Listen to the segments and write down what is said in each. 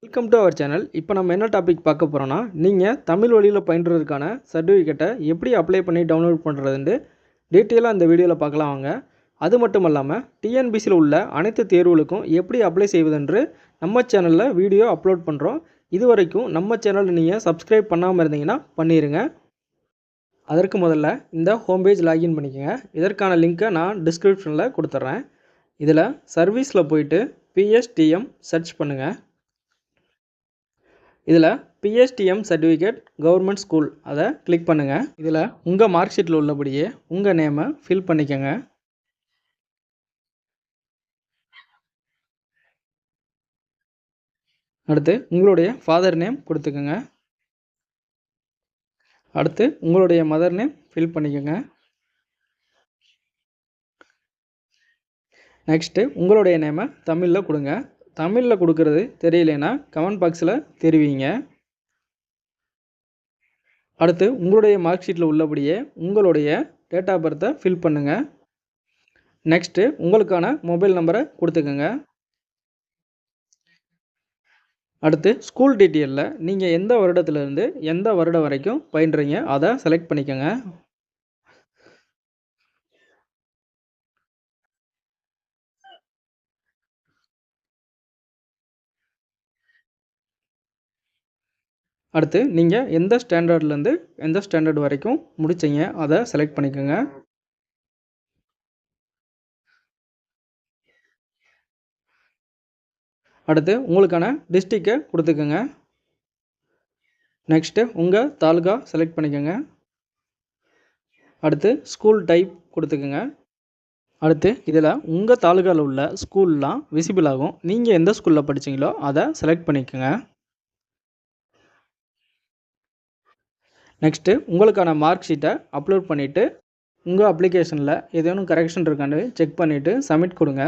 Welcome to our channel. இப்போ நம்ம என்ன டாபிக் பார்க்க போகிறோன்னா, நீங்கள் தமிழ் வழியில் பயின்றதுக்கான சர்டிஃபிகேட்டை எப்படி அப்ளை பண்ணி டவுன்லோட் பண்ணுறதுன்னு டீட்டெயிலாக இந்த வீடியோவில் பார்க்கலாம் வாங்க. அது மட்டும் இல்லாமல் டிஎன்பிசியில் உள்ள அனைத்து தேர்வுகளுக்கும் எப்படி அப்ளை செய்வதென்று நம்ம சேனலில் வீடியோ அப்லோட் பண்ணுறோம். இது வரைக்கும் நம்ம சேனலில் நீங்கள் சப்ஸ்கிரைப் பண்ணாமல் இருந்தீங்கன்னா பண்ணிடுங்க. அதற்கு முதல்ல இந்த ஹோம் பேஜ் லாகின் பண்ணிக்கோங்க. இதற்கான லிங்க்கை நான் டிஸ்கிரிப்ஷனில் கொடுத்துட்றேன். இதில் சர்வீஸில் போயிட்டு பிஎஸ்டிஎம் சர்ச் பண்ணுங்கள். இதில் பிஎஸ்டிஎம் சர்டிஃபிகேட் கவர்மெண்ட் ஸ்கூல் அதை கிளிக் பண்ணுங்கள். இதில் உங்கள் மார்க் ஷீட்டில் உள்ளபடியே உங்கள் நேமை ஃபில் பண்ணிக்கோங்க. அடுத்து உங்களுடைய ஃபாதர் நேம் கொடுத்துக்கோங்க. அடுத்து உங்களுடைய மதர் நேம் ஃபில் பண்ணிக்கோங்க. நெக்ஸ்ட்டு உங்களுடைய நேமை தமிழில் கொடுங்க. தமிழில் கொடுக்கறது தெரியலைன்னா கமெண்ட் பாக்ஸில் தெரிவிங்க. அடுத்து உங்களுடைய மார்க் ஷீட்டில் உள்ளபடியே உங்களுடைய டேட் ஆஃப் பர்த்தை ஃபில் பண்ணுங்கள். நெக்ஸ்ட்டு உங்களுக்கான மொபைல் நம்பரை கொடுத்துக்கோங்க. அடுத்து ஸ்கூல் டீட்டெயிலில் நீங்கள் எந்த வருடத்துலேருந்து எந்த வருடம் வரைக்கும் பயின்றீங்க அதை செலக்ட் பண்ணிக்கோங்க. அடுத்து நீங்கள் எந்த ஸ்டாண்டர்ட்லேருந்து எந்த ஸ்டாண்டர்ட் வரைக்கும் முடிச்சிங்க அதை செலக்ட் பண்ணிக்கோங்க. அடுத்து உங்களுக்கான டிஸ்ட்ரிக்டை கொடுத்துக்கோங்க. நெக்ஸ்ட்டு உங்கள் தாலுகா செலக்ட் பண்ணிக்கோங்க. அடுத்து ஸ்கூல் டைப் கொடுத்துக்கோங்க. அடுத்து இதில் உங்கள் தாலுகாவில் உள்ள ஸ்கூல்லாம் விசிபிள் ஆகும். நீங்கள் எந்த ஸ்கூலில் படித்தீங்களோ அதை செலக்ட் பண்ணிக்கோங்க. நெக்ஸ்ட்டு உங்களுக்கான மார்க் ஷீட்டை அப்லோட் பண்ணிவிட்டு உங்கள் அப்ளிகேஷனில் ஏதேனும் கரெக்ஷன் இருக்கான்னு செக் பண்ணிவிட்டு சப்மிட் கொடுங்க.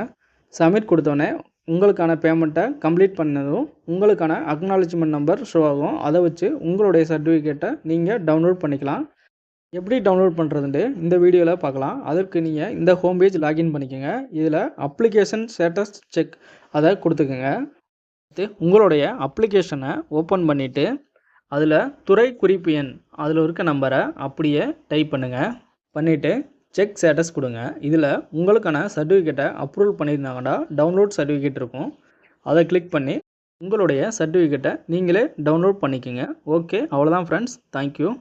சப்மிட் கொடுத்தோடனே உங்களுக்கான பேமெண்ட்டை கம்ப்ளீட் பண்ணதும் உங்களுக்கான அக்னாலஜ்மெண்ட் நம்பர் ஷோ ஆகும். அதை வச்சு உங்களுடைய சர்டிஃபிகேட்டை நீங்கள் டவுன்லோட் பண்ணிக்கலாம். எப்படி டவுன்லோட் பண்ணுறதுன்ட்டு இந்த வீடியோவில் பார்க்கலாம். அதற்கு நீங்கள் இந்த ஹோம் பேஜ் லாகின் பண்ணிக்கோங்க. இதில் அப்ளிகேஷன் ஸ்டேட்டஸ் செக் அதை கொடுத்துக்கோங்க. உங்களுடைய அப்ளிகேஷனை ஓப்பன் பண்ணிவிட்டு அதில் துறை குறிப்பு எண் அதில் இருக்க நம்பரை அப்படியே டைப் பண்ணுங்கள். பண்ணிவிட்டு செக் ஸ்டேட்டஸ் கொடுங்க. இதில் உங்களுக்கான சர்டிஃபிகேட்டை அப்ரூவல் பண்ணியிருந்தாங்கன்னா டவுன்லோட் சர்டிஃபிகேட் இருக்கும். அதை கிளிக் பண்ணி உங்களுடைய சர்டிஃபிகேட்டை நீங்களே டவுன்லோட் பண்ணிக்கோங்க. ஓகே, அவ்வளோதான் ஃப்ரெண்ட்ஸ். தேங்க்யூ.